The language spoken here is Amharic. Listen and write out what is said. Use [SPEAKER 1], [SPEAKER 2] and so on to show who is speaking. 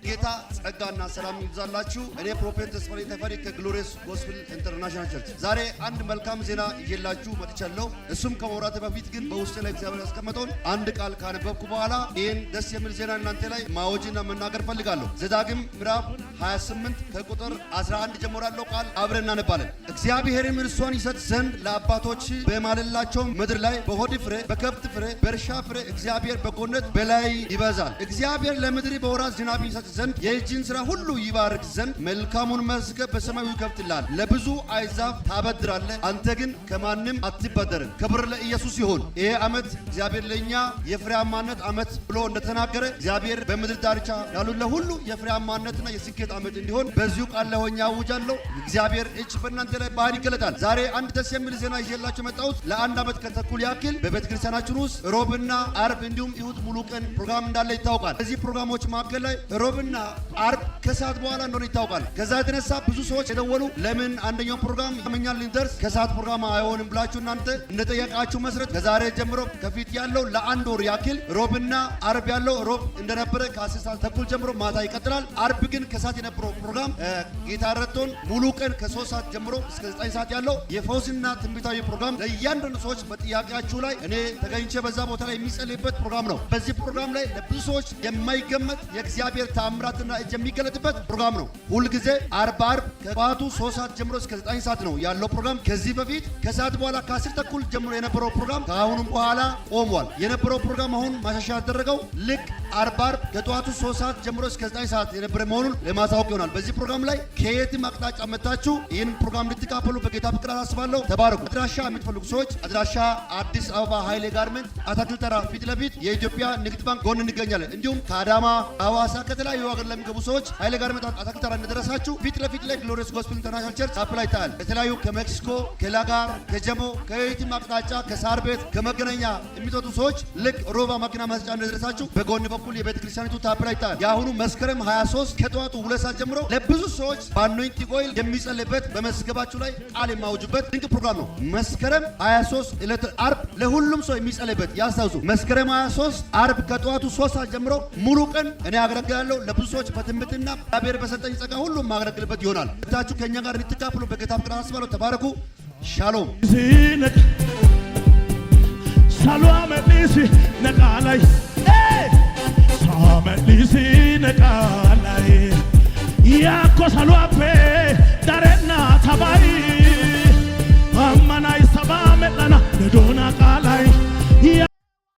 [SPEAKER 1] ጌታ ጸጋና ሰላም ይብዛላችሁ። እኔ ፕሮፌት ተስፋዬ ተፈሪ ከግሎሪየስ ጎስፔል ኢንተርናሽናል ቸርች ዛሬ አንድ መልካም ዜና ይዤላችሁ መጥቻለሁ። እሱም ከመውራቴ በፊት ግን በውስጤ ላይ እግዚአብሔር ያስቀመጠውን አንድ ቃል ካነበብኩ በኋላ ይህን ደስ የሚል ዜና እናንተ ላይ ማወጅና መናገር ፈልጋለሁ። ዘዳግም ምዕራፍ 28 ከቁጥር 11 ጀምሮ ያለው ቃል አብረን እናነባለን። እግዚአብሔርም እርሷን ይሰጥ ዘንድ ለአባቶች በማለላቸው ምድር ላይ በሆድ ፍሬ፣ በከብት ፍሬ፣ በእርሻ ፍሬ እግዚአብሔር በጎነት በላይ ይበዛል። እግዚአብሔር ለምድር በወራት ዝናብ ይሰጥ ዘንድ የእጅን ሥራ ሁሉ ይባርክ ዘንድ መልካሙን መዝገብ በሰማዩ ይከፍትልሃል። ለብዙ አሕዛብ ታበድራለህ፣ አንተ ግን ከማንም አትበደርም። ክብር ለኢየሱስ ይሁን። ይሄ ዓመት እግዚአብሔር ለእኛ የፍሬያማነት ዓመት ብሎ እንደተናገረ እግዚአብሔር በምድር ዳርቻ ያሉ ለሁሉ የፍሬያማነትና የስኬት ዓመት እንዲሆን በዚሁ ቃል ለሆኛ አውጃለሁ። እግዚአብሔር እጅ በእናንተ ላይ ባህር ይገለጣል። ዛሬ አንድ ደስ የሚል ዜና ይዤላችሁ መጣሁት። ለአንድ ዓመት ከተኩል ያክል በቤተ ክርስቲያናችን ውስጥ ሮብና አርብ እንዲሁም እሁድ ሙሉ ቀን ፕሮግራም እንዳለ ይታወቃል። እዚህ ፕሮግራሞች መካከል ላይ ሮብና አርብ ከሰዓት በኋላ እንደሆነ ይታወቃል። ከዛ የተነሳ ብዙ ሰዎች የደወሉ ለምን አንደኛው ፕሮግራም ያመኛል ልንደርስ ከሰዓት ፕሮግራም አይሆንም ብላችሁ እናንተ እንደጠየቃችሁ መሰረት ከዛሬ ጀምሮ ከፊት ያለው ለአንድ ወር ያክል ሮብና አርብ ያለው ሮብ እንደነበረ ከ10 ሰዓት ተኩል ጀምሮ ማታ ይቀጥላል። አርብ ግን ከሰዓት የነበረው ፕሮግራም ጌታ ረድቶን ሙሉ ቀን ከ3 ሰዓት ጀምሮ እስከ 9 ሰዓት ያለው የፈውስና ትንቢታዊ ፕሮግራም ለእያንዳንዱ ሰዎች በጥያቄያችሁ ላይ እኔ ተገኝቼ በዛ ቦታ ላይ የሚጸልይበት ፕሮግራም ነው። በዚህ ፕሮግራም ላይ ለብዙ ሰዎች የማይገመት የእግዚአብሔር ተአምራትና እጅ የሚገለጥበት ፕሮግራም ነው። ሁል ጊዜ አርብ ከጠዋቱ 3 ሰዓት ጀምሮ እስከ 9 ሰዓት ነው ያለው ፕሮግራም። ከዚህ በፊት ከሰዓት በኋላ ከ10 ተኩል ጀምሮ የነበረው ፕሮግራም ከአሁኑም በኋላ ቆሟል። የነበረው ፕሮግራም አሁን ማሻሻያ ያደረገው ልክ አርብ ከጠዋቱ 3 ሰዓት ጀምሮ እስከ 9 ሰዓት የነበረ መሆኑን ለማሳወቅ ይሆናል። በዚህ ፕሮግራም ላይ ከየትም አቅጣጫ መጣችሁ ይህን ፕሮግራም እንድትካፈሉ በጌታ ፍቅር አሳስባለሁ። ተባረኩ። አድራሻ የምትፈልጉ ሰዎች አድራሻ አዲስ አበባ ኃይሌ ጋርመንት አታክልት ተራ ፊት ለፊት የኢትዮጵያ ንግድ ባንክ ጎን እንገኛለን። እንዲሁም ከአዳማ ሐዋሳ ከተለያዩ ሀገር ለሚገቡ ሰዎች ኃይሌ ጋርመንት አታክልት ተራ እንደደረሳችሁ ፊት ለፊት ላይ ግሎሪየስ ጎስፔል ኢንተርናሽናል ቸርች አፕላይ ታል ከተለያዩ ከሜክሲኮ፣ ከላጋር፣ ከጀሞ፣ ከየትም አቅጣጫ ከሳር ቤት፣ ከመገናኛ የሚወጡ ሰዎች ልክ ሮባ መኪና መስጫ እንደደረሳችሁ በጎን በኩል የቤተ ክርስቲያኒቱ ታፕላይ ታል የአሁኑ መስከረም 23 ከጠዋቱ 2 ሰዓት ጀምሮ ለብዙ ሰዎች በአኖይንቲንግ ኦይል የሚጸልይበት በመዝገባችሁ ላይ ቃል የማውጁበት ድንቅ ፕሮግራም ነው። መስከረም 23 ዕለት አርብ ለሁሉም ሰው የሚጸልይበት ያስታውሱ። መስከረም 23 አርብ ከጠዋቱ 3 ሰዓት ጀምሮ ሙሉ ቀን እኔ አገለግላለሁ። ለብዙ ሰዎች በትንቢትና እግዚአብሔር በሰጠኝ ጸጋ ሁሉ ማገለግልበት ይሆናል። እታችሁ ከኛ ጋር እንድትካፈሉ በጌታ ፍቅር አሳስባለሁ። ተባረኩ። ሻሎም ሳሉአመሊሲ ነቃላይ ሳመሊሲ ነቃላይ ያኮ ሳሉአፔ ዳሬና ታባይ አማናይ ሰባ መላና ለዶና ቃል